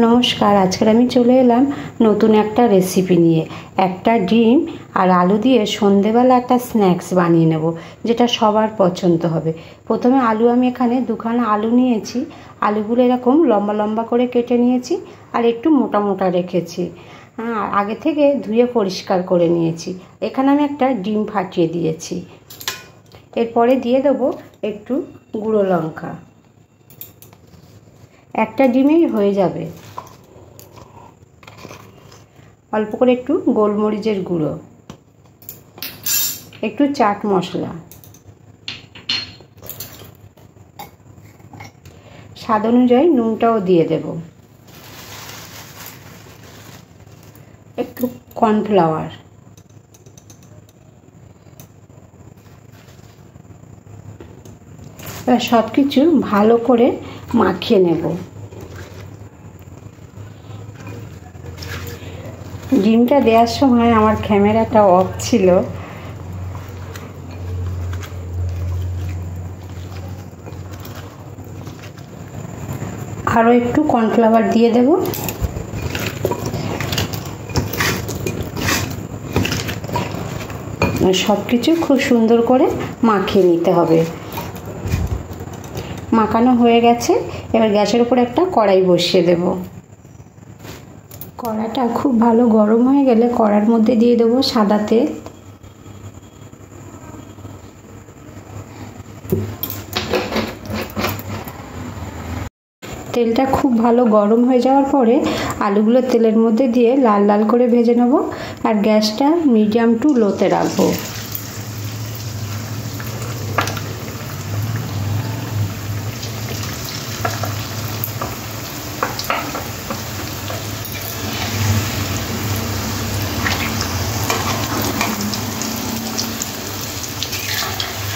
নমস্কার, আজকের আমি চলে এলাম নতুন একটা রেসিপি নিয়ে। একটা ডিম আর আলু দিয়ে সন্ধেবেলা একটা স্ন্যাক্স বানিয়ে নেব, যেটা সবার পছন্দ হবে। প্রথমে আলু আমি এখানে দুখানা আলু নিয়েছি। আলুগুলো এরকম লম্বা লম্বা করে কেটে নিয়েছি আর একটু মোটা মোটা রেখেছি। আগে থেকে ধুয়ে পরিষ্কার করে নিয়েছি। এখানে আমি একটা ডিম ফাটিয়ে দিয়েছি। এরপরে দিয়ে দেবো একটু গুঁড়ো লঙ্কা। একটা ডিমেই হয়ে যাবে। অল্প করে একটু গোলমরিচের গুঁড়ো, একটু চাট মশলা, স্বাদ অনুযায়ী নুনটাও দিয়ে দেব, একটু কর্নফ্লাওয়ার। এবার সব কিছু ভালো করে মাখিয়ে নেব। ডিমটা দেওয়ার সময় আমার ক্যামেরাটা অফ ছিল। আরও একটু কর্নফ্লাওয়ার দিয়ে দেব। সব কিছু খুব সুন্দর করে মাখিয়ে নিতে হবে। মাখানো হয়ে গেছে। এবার গ্যাসের উপর একটা কড়াই বসিয়ে দেব। কড়াটা খুব ভালো গরম হয়ে গেলে কড়ার মধ্যে দিয়ে দেবো সাদা তেল। তেলটা খুব ভালো গরম হয়ে যাওয়ার পরে আলুগুলো তেলের মধ্যে দিয়ে লাল লাল করে ভেজে নেব। আর গ্যাসটা মিডিয়াম টু লোতে রাখবো।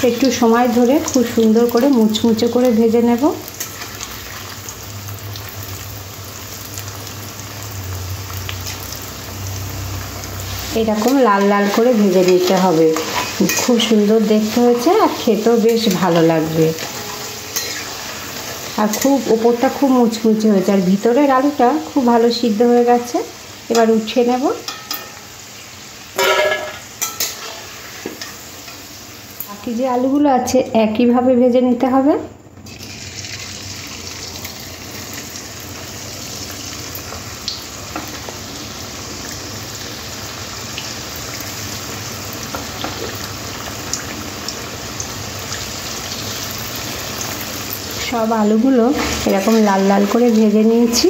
একটু সময় ধরে খুব সুন্দর করে মুচমুচে করে ভেজে নেব। এরকম লাল লাল করে ভেজে নিতে হবে। খুব সুন্দর দেখতে হয়েছে আর খেতেও বেশ ভালো লাগবে। আর খুব ওপরটা খুব মুচমুচে হয়েছে আর ভিতরের আলুটা খুব ভালো সিদ্ধ হয়ে গেছে। এবার উঠিয়ে নেব। বাকি যে আলুগুলো আছে একইভাবে ভেজে নিতে হবে। সব আলুগুলো এরকম লাল লাল করে ভেজে নিয়েছি।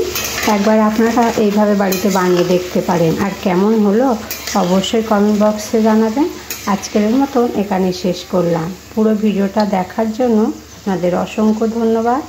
একবার আপনারা এইভাবে বাড়িতে বানিয়ে দেখতে পারেন। আর কেমন হলো অবশ্যই কমেন্ট বক্সে জানাবেন। আজকের মতন এখানে শেষ করলাম। পুরো ভিডিওটা দেখার জন্য আপনাদের অসংখ্য ধন্যবাদ।